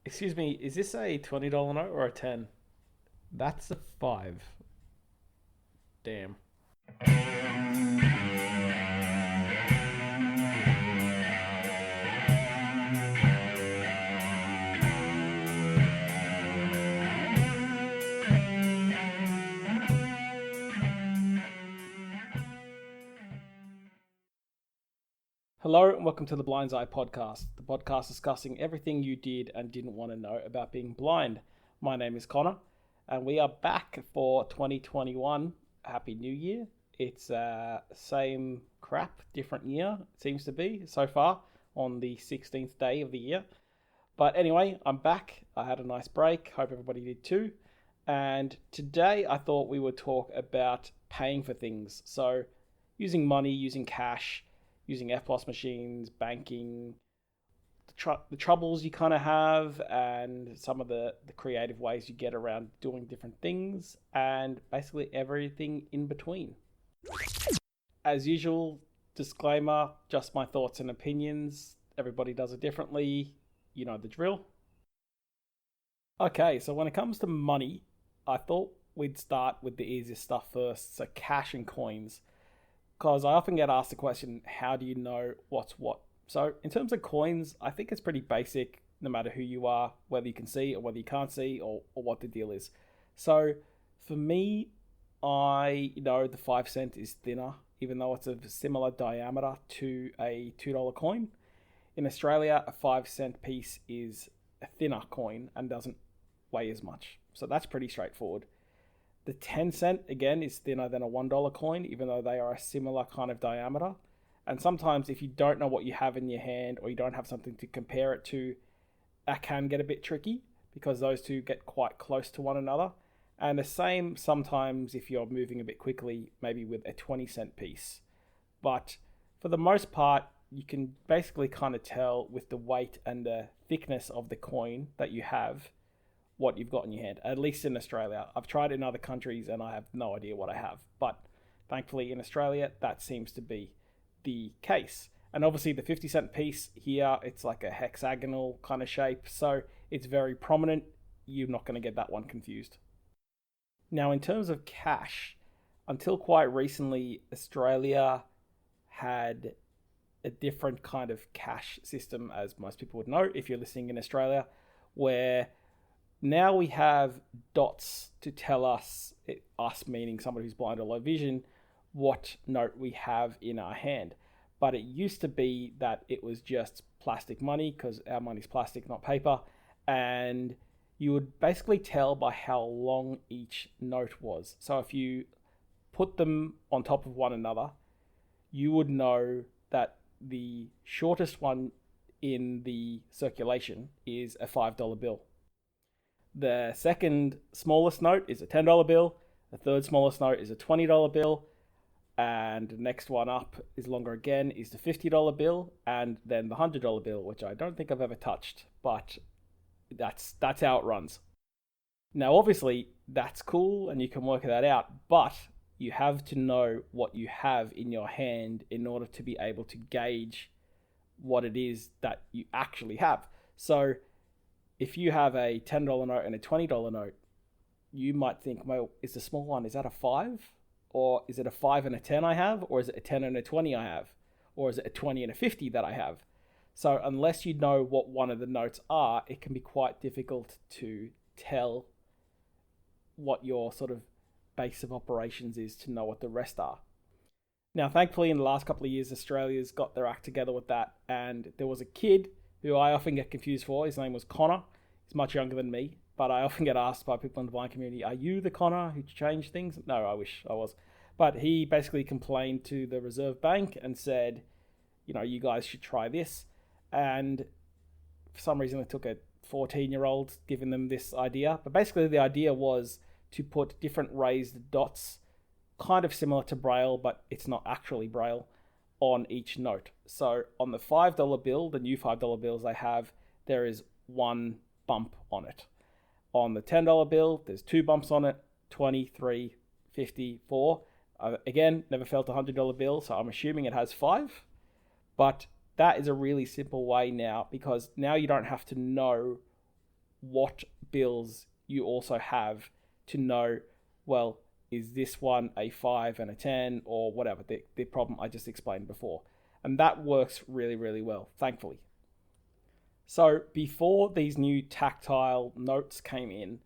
Excuse me, is this a $20 note or a 10? That's a 5. Damn. Hello and welcome to the Blindseyepodcast, the podcast discussing everything you did and didn't want to know about being blind. My name is Connor, and we are back for 2021. Happy New Year. It's same crap, different year, it seems to be, so far, on the 16th day of the year. But anyway, I'm back. I had a nice break. Hope everybody did too. And today I thought we would talk about paying for things. So using money, using cash, using FPOS machines, banking, the troubles you kind of have, and some of the creative ways you get around doing different things, and basically everything in between. As usual, disclaimer, just my thoughts and opinions. Everybody does it differently. You know the drill. Okay, so when it comes to money, I thought we'd start with the easiest stuff first, so cash and coins. Because I often get asked the question, how do you know what's what? So in terms of coins, I think it's pretty basic, no matter who you are, whether you can see or whether you can't see, or what the deal is. So for me, I know the 5 cent is thinner, even though it's of similar diameter to a $2 coin. In Australia, a 5 cent piece is a thinner coin and doesn't weigh as much. So that's pretty straightforward. The 10 cent, again, is thinner than a $1 coin, even though they are a similar kind of diameter. And sometimes if you don't know what you have in your hand or you don't have something to compare it to, that can get a bit tricky because those two get quite close to one another. And the same sometimes if you're moving a bit quickly, maybe with a 20 cent piece. But for the most part, you can basically kind of tell with the weight and the thickness of the coin that you have what you've got in your hand, at least in Australia. I've tried it in other countries and I have no idea what I have. But thankfully in Australia, that seems to be the case. And obviously the 50 cent piece here, it's like a hexagonal kind of shape. So it's very prominent. You're not going to get that one confused. Now, in terms of cash, until quite recently, Australia had a different kind of cash system, as most people would know if you're listening in Australia, where now we have dots to tell us, us meaning somebody who's blind or low vision, what note we have in our hand. But it used to be that it was just plastic money, because our money's plastic, not paper, and you would basically tell by how long each note was. So if you put them on top of one another, you would know that the shortest one in the circulation is a $5 bill. The second smallest note is a $10 bill. The third smallest note is a $20 bill. And the next one up is longer again, is the $50 bill. And then the $100 bill, which I don't think I've ever touched, but that's how it runs. Now, obviously, that's cool and you can work that out, but you have to know what you have in your hand in order to be able to gauge what it is that you actually have. So if you have a $10 note and a $20 note, you might think, well, is the small one, is that a 5? Or is it a 5 and a 10 I have? Or is it a 10 and a 20 I have? Or is it a 20 and a 50 that I have? So unless you know what one of the notes are, it can be quite difficult to tell what your sort of base of operations is to know what the rest are. Now, thankfully, in the last couple of years, Australia's got their act together with that. And there was a kid who I often get confused for. His name was Connor. He's much younger than me, but I often get asked by people in the blind community, are you the Connor who changed things? No, I wish I was. But he basically complained to the Reserve Bank and said, you guys should try this. And for some reason, it took a 14-year-old giving them this idea. But basically, the idea was to put different raised dots, kind of similar to Braille, but it's not actually Braille, on each note. So on the $5 bill, the new $5 bills they have, there is one bump on it. On the $10 bill, there's 2 bumps on it, 20, 3, 50, 4. Again, never felt a $100 bill, so I'm assuming it has 5. But that is a really simple way now, because now you don't have to know what bills you also have to know, well, is this one a 5 and a 10 or whatever, the problem I just explained before. And that works really, really well, thankfully. So before these new tactile notes came in,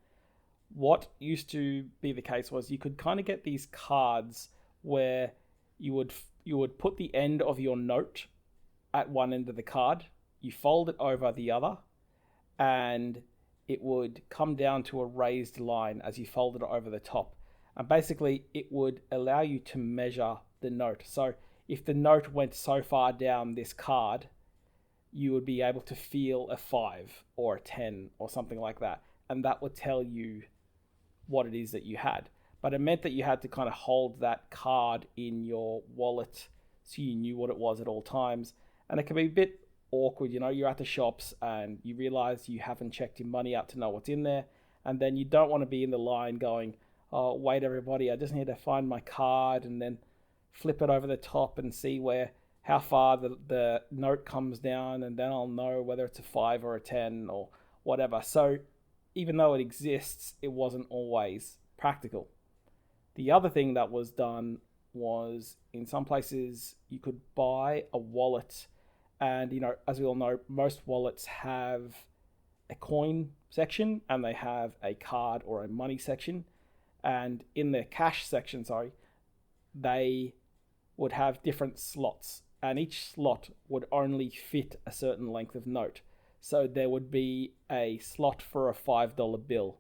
what used to be the case was you could kind of get these cards where you would put the end of your note at one end of the card, you fold it over the other, and it would come down to a raised line as you folded it over the top. And basically, it would allow you to measure the note. So if the note went so far down this card, you would be able to feel a 5 or a 10 or something like that. And that would tell you what it is that you had. But it meant that you had to kind of hold that card in your wallet so you knew what it was at all times. And it can be a bit awkward, you're at the shops and you realize you haven't checked your money out to know what's in there. And then you don't want to be in the line going, oh, wait, everybody, I just need to find my card and then flip it over the top and see how far the note comes down, and then I'll know whether it's a 5 or a 10 or whatever. So even though it exists, it wasn't always practical. The other thing that was done was, in some places you could buy a wallet, and as we all know, most wallets have a coin section and they have a card or a money section. And in the cash section, they would have different slots, and each slot would only fit a certain length of note. So there would be a slot for a $5 bill,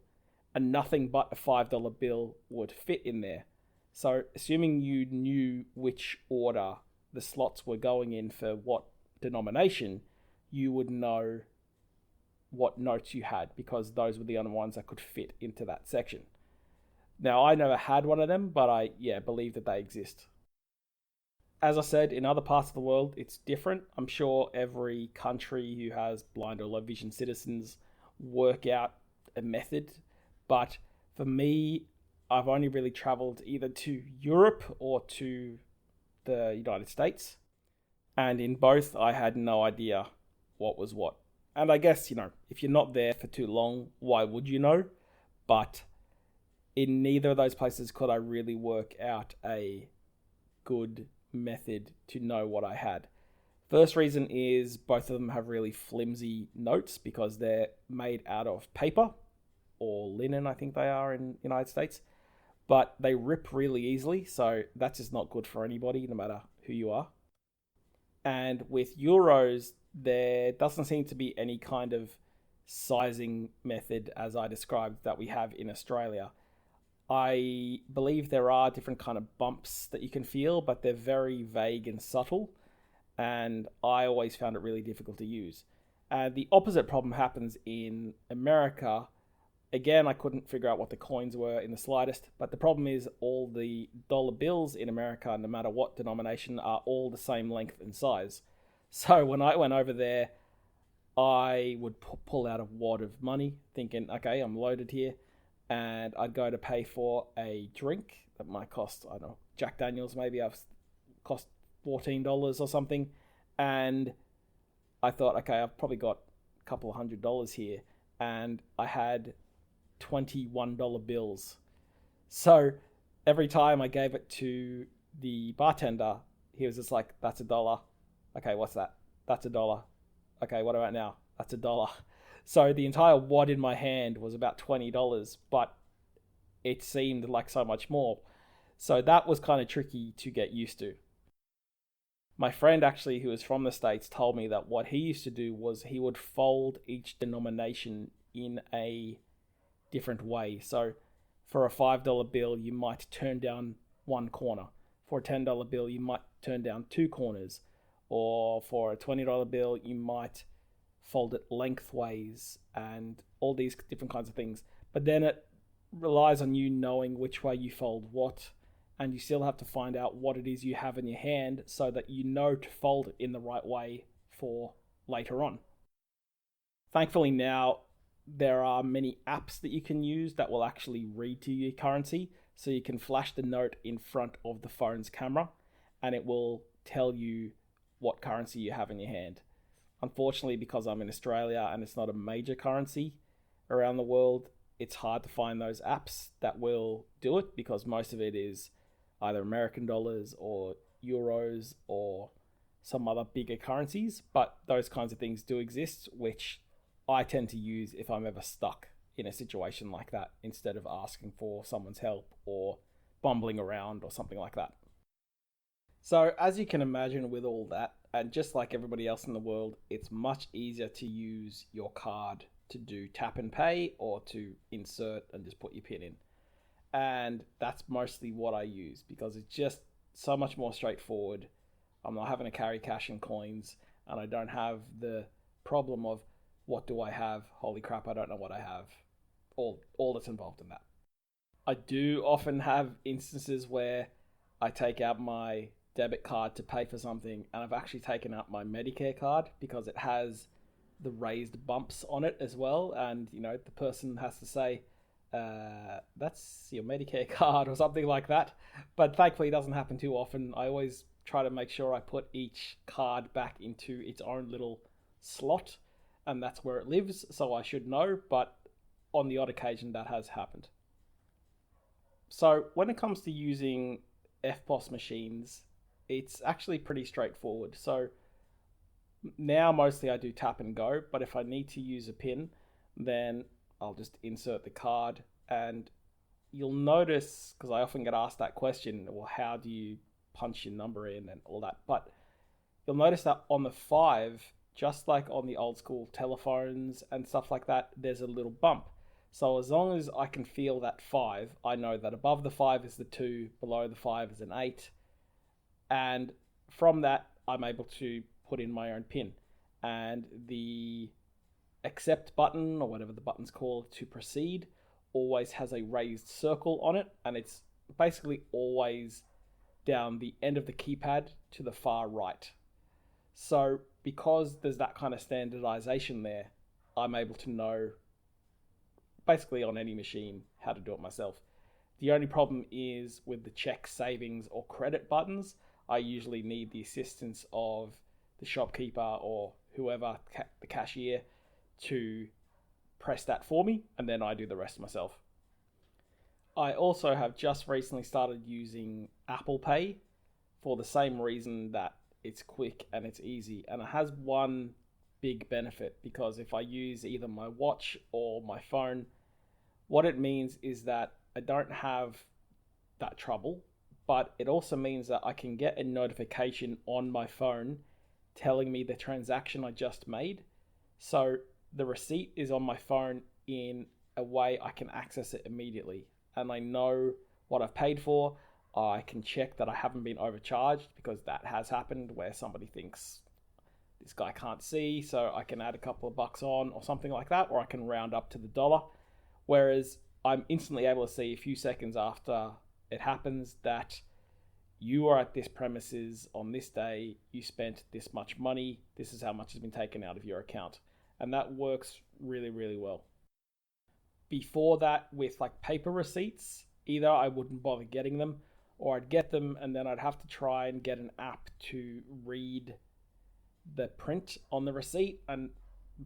and nothing but a $5 bill would fit in there. So assuming you knew which order the slots were going in for what denomination, you would know what notes you had, because those were the only ones that could fit into that section. Now, I never had one of them, but I believe that they exist. As I said, in other parts of the world, it's different. I'm sure every country who has blind or low vision citizens work out a method. But for me, I've only really traveled either to Europe or to the United States. And in both, I had no idea what was what. And I guess, if you're not there for too long, why would you know? But in neither of those places could I really work out a good method to know what I had. First reason is both of them have really flimsy notes because they're made out of paper or linen, I think they are in the United States, but they rip really easily, so that's just not good for anybody, no matter who you are. And with euros, there doesn't seem to be any kind of sizing method as I described that we have in Australia. I believe there are different kind of bumps that you can feel, but they're very vague and subtle, and I always found it really difficult to use. And the opposite problem happens in America. Again, I couldn't figure out what the coins were in the slightest, but the problem is all the dollar bills in America, no matter what denomination, are all the same length and size. So when I went over there, I would pull out a wad of money thinking, okay, I'm loaded here. And I'd go to pay for a drink that might cost, I don't know, Jack Daniels maybe, I've cost $14 or something. And I thought, okay, I've probably got a couple of $100 here. And I had $21 bills. So every time I gave it to the bartender, he was just like, that's $1. Okay, what's that? That's $1. Okay, what about now? That's $1. So the entire wad in my hand was about $20, but it seemed like so much more. So that was kind of tricky to get used to. My friend actually, who was from the States, told me that what he used to do was he would fold each denomination in a different way. So for a $5 bill, you might turn down one corner. For a $10 bill, you might turn down two corners. Or for a $20 bill, you might fold it lengthways and all these different kinds of things. But then it relies on you knowing which way you fold what, and you still have to find out what it is you have in your hand so that you know to fold it in the right way for later on. Thankfully now, there are many apps that you can use that will actually read to your currency, so you can flash the note in front of the phone's camera and it will tell you what currency you have in your hand. Unfortunately, because I'm in Australia and it's not a major currency, around the world, it's hard to find those apps that will do it because most of it is either American dollars or euros or some other bigger currencies. But those kinds of things do exist, which I tend to use if I'm ever stuck in a situation like that instead of asking for someone's help or bumbling around or something like that. So, as you can imagine, with all that, and just like everybody else in the world, it's much easier to use your card to do tap and pay or to insert and just put your PIN in. And that's mostly what I use because it's just so much more straightforward. I'm not having to carry cash and coins, and I don't have the problem of what do I have? Holy crap, I don't know what I have. All that's involved in that. I do often have instances where I take out my debit card to pay for something, and I've actually taken out my Medicare card because it has the raised bumps on it as well, and the person has to say, "That's your Medicare card" or something like that. But thankfully, it doesn't happen too often. I always try to make sure I put each card back into its own little slot, and that's where it lives. So I should know, but on the odd occasion, that has happened. So when it comes to using FPOS machines, it's actually pretty straightforward. So now mostly I do tap and go, but if I need to use a PIN, then I'll just insert the card. And you'll notice, because I often get asked that question, well, how do you punch your number in and all that? But you'll notice that on the 5, just like on the old school telephones and stuff like that, there's a little bump. So as long as I can feel that 5, I know that above the 5 is the 2, below the 5 is an 8. And from that, I'm able to put in my own PIN. And the accept button, or whatever the button's called, to proceed, always has a raised circle on it. And it's basically always down the end of the keypad to the far right. So because there's that kind of standardization there, I'm able to know basically on any machine how to do it myself. The only problem is with the check, savings, or credit buttons, I usually need the assistance of the shopkeeper or whoever, the cashier, to press that for me, and then I do the rest myself. I also have just recently started using Apple Pay for the same reason that it's quick and it's easy, and it has one big benefit because if I use either my watch or my phone, what it means is that I don't have that trouble, but it also means that I can get a notification on my phone telling me the transaction I just made. So the receipt is on my phone in a way I can access it immediately, and I know what I've paid for. I can check that I haven't been overcharged because that has happened where somebody thinks this guy can't see, so I can add a couple of bucks on or something like that, or I can round up to the dollar. Whereas I'm instantly able to see a few seconds after it happens that you are at this premises on this day, you spent this much money, this is how much has been taken out of your account. And that works really, really well. Before that, with like paper receipts, either I wouldn't bother getting them, or I'd get them and then I'd have to try and get an app to read the print on the receipt, and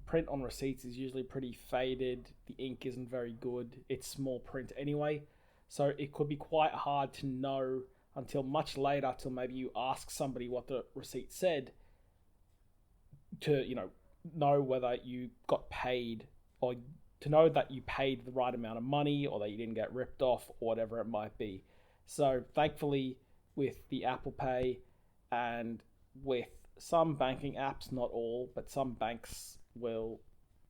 print on receipts is usually pretty faded, the ink isn't very good, it's small print anyway, so it could be quite hard to know until much later, till maybe you ask somebody what the receipt said to know whether you got paid, or to know that you paid the right amount of money or that you didn't get ripped off or whatever it might be. So thankfully with the Apple Pay and with some banking apps, not all, but some banks will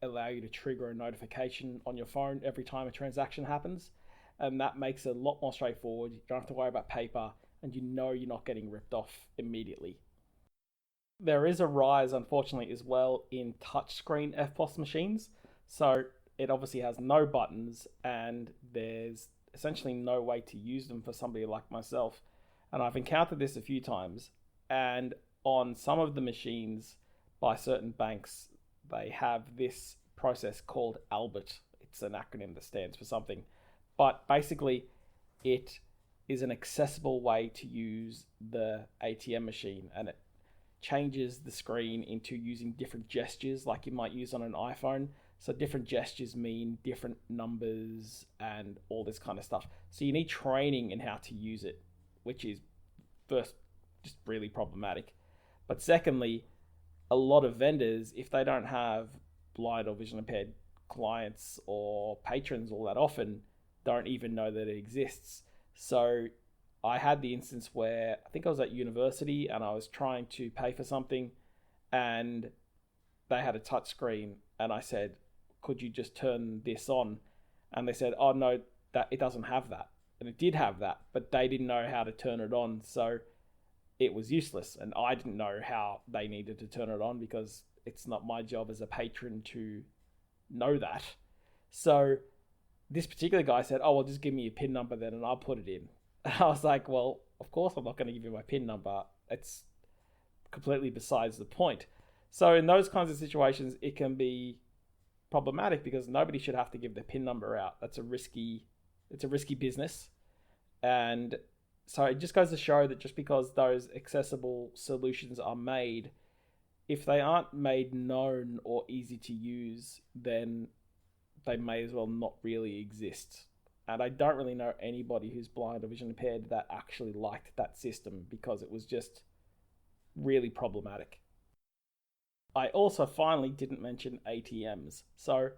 allow you to trigger a notification on your phone every time a transaction happens, and that makes it a lot more straightforward. You don't have to worry about paper, and you're not getting ripped off immediately. There is a rise, unfortunately, as well in touchscreen FPOS machines. So it obviously has no buttons, and there's essentially no way to use them for somebody like myself. And I've encountered this a few times, and on some of the machines by certain banks, they have this process called Albert. It's an acronym that stands for something. But basically, it is an accessible way to use the ATM machine, and it changes the screen into using different gestures like you might use on an iPhone. So different gestures mean different numbers and all this kind of stuff. So you need training in how to use it, which is first just really problematic. But secondly, a lot of vendors, if they don't have blind or vision impaired clients or patrons all that often, don't even know that it exists. So I had the instance where I think I was at university and I was trying to pay for something, and they had a touch screen, and I said, could you just turn this on? And they said, oh no, that it doesn't have that. And it did have that, but they didn't know how to turn it on. So it was useless. And I didn't know how they needed to turn it on because it's not my job as a patron to know that. So this particular guy said, oh, well, just give me your PIN number then and I'll put it in. And I was like, well, of course I'm not going to give you my PIN number. It's completely besides the point. So in those kinds of situations, it can be problematic because nobody should have to give their PIN number out. It's a risky business. And so it just goes to show that just because those accessible solutions are made, if they aren't made known or easy to use, then they may as well not really exist. And I don't really know anybody who's blind or vision impaired that actually liked that system because it was just really problematic. I also finally didn't mention ATMs. So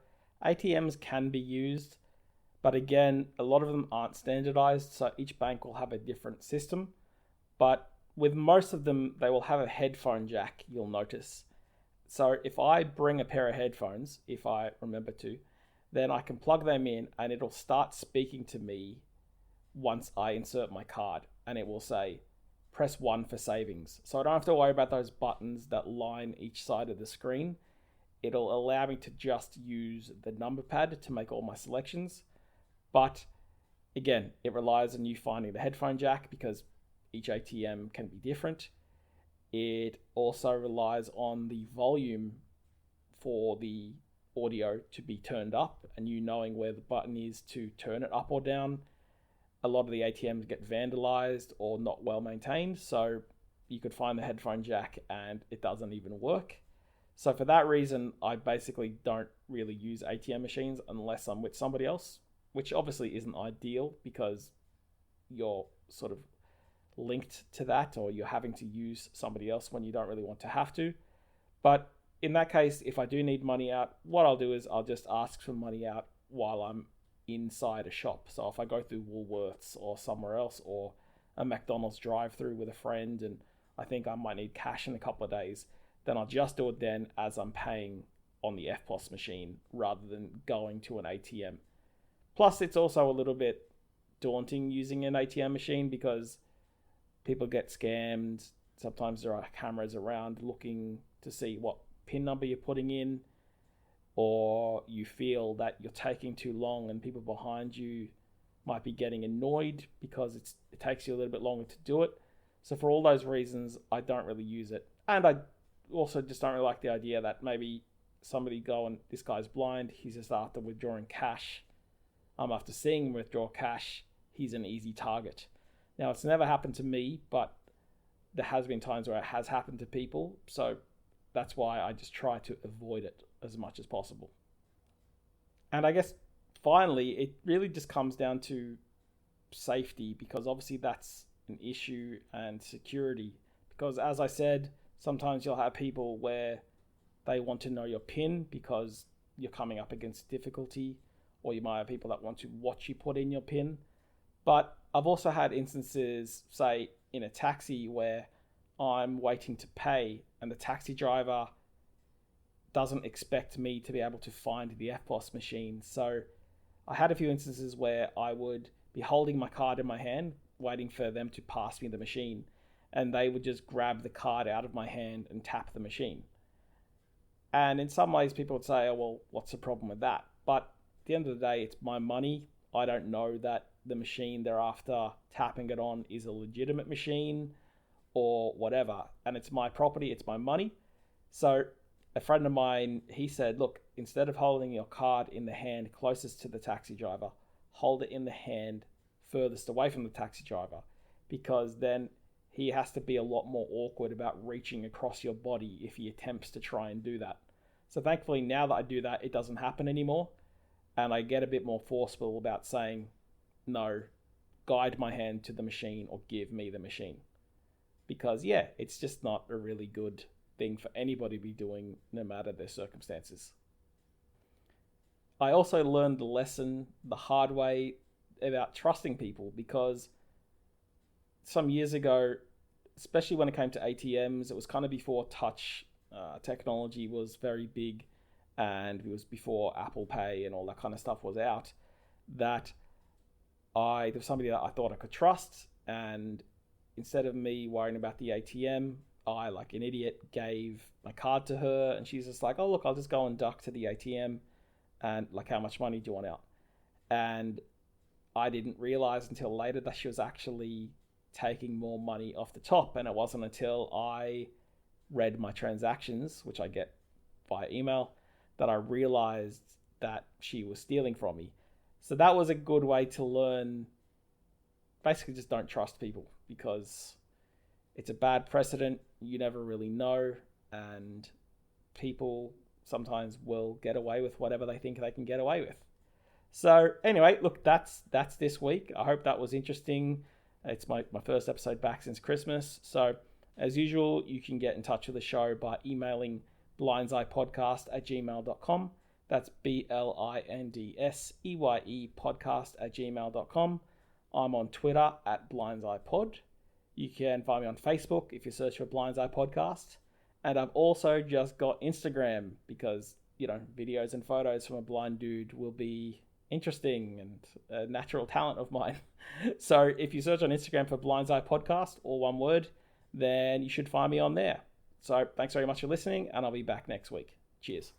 ATMs can be used, but again, a lot of them aren't standardized, so each bank will have a different system. But with most of them, they will have a headphone jack, you'll notice. So if I bring a pair of headphones, if I remember to, then I can plug them in and it'll start speaking to me once I insert my card, and it will say, press 1 for savings. So I don't have to worry about those buttons that line each side of the screen. It'll allow me to just use the number pad to make all my selections. But again, it relies on you finding the headphone jack because each ATM can be different. It also relies on the volume for the audio to be turned up and you knowing where the button is to turn it up or down. A lot of the ATMs get vandalized or not well maintained, so you could find the headphone jack and it doesn't even work. So for that reason, I basically don't really use ATM machines unless I'm with somebody else, which obviously isn't ideal because you're sort of linked to that or you're having to use somebody else when you don't really want to have to. But in that case, if I do need money out, what I'll do is I'll just ask for money out while I'm inside a shop. So if I go through Woolworths or somewhere else or a McDonald's drive-through with a friend and I think I might need cash in a couple of days, then I'll just do it then as I'm paying on the EFTPOS machine rather than going to an ATM. Plus, it's also a little bit daunting using an ATM machine because people get scammed. Sometimes there are cameras around looking to see what PIN number you're putting in, or you feel that you're taking too long and people behind you might be getting annoyed because it takes you a little bit longer to do it. So for all those reasons, I don't really use it. And I also just don't really like the idea that maybe somebody going, this guy's blind, he's just after withdrawing cash. After seeing him withdraw cash, he's an easy target. Now, it's never happened to me, but there has been times where it has happened to people. So that's why I just try to avoid it as much as possible. And I guess finally, it really just comes down to safety because obviously that's an issue, and security. Because as I said, sometimes you'll have people where they want to know your PIN because you're coming up against difficulty, or you might have people that want to watch you put in your PIN. But I've also had instances, say, in a taxi where I'm waiting to pay and the taxi driver doesn't expect me to be able to find the EFTPOS machine. So I had a few instances where I would be holding my card in my hand, waiting for them to pass me the machine, and they would just grab the card out of my hand and tap the machine. And in some ways, people would say, oh, well, what's the problem with that? But at the end of the day, it's my money. I don't know that the machine they're after tapping it on is a legitimate machine or whatever. And it's my property, it's my money. So a friend of mine, he said, look, instead of holding your card in the hand closest to the taxi driver, hold it in the hand furthest away from the taxi driver, because then he has to be a lot more awkward about reaching across your body if he attempts to try and do that. So thankfully, now that I do that, it doesn't happen anymore. And I get a bit more forceful about saying, no, guide my hand to the machine or give me the machine. Because, yeah, it's just not a really good thing for anybody to be doing, no matter their circumstances. I also learned the lesson the hard way about trusting people, because some years ago, especially when it came to ATMs, it was kind of before touch technology was very big, and it was before Apple Pay and all that kind of stuff was out, that there was somebody that I thought I could trust, and instead of me worrying about the ATM, I, like an idiot, gave my card to her, and she's just like, oh, look, I'll just go and duck to the ATM, and like, how much money do you want out? And I didn't realize until later that she was actually taking more money off the top, and it wasn't until I read my transactions, which I get via email, that I realized that she was stealing from me. So that was a good way to learn, basically just don't trust people, because it's a bad precedent. You never really know, and people sometimes will get away with whatever they think they can get away with. So anyway, look, that's this week. I hope that was interesting. It's my first episode back since Christmas. So as usual, you can get in touch with the show by emailing blindseyepodcast@gmail.com. That's BLINDSEYE podcast@gmail.com. I'm on Twitter @blindseyepod. You can find me on Facebook if you search for Blindseye Podcast. And I've also just got Instagram, because, videos and photos from a blind dude will be interesting and a natural talent of mine. So if you search on Instagram for Blindseye Podcast, all one word, then you should find me on there. So thanks very much for listening, and I'll be back next week. Cheers.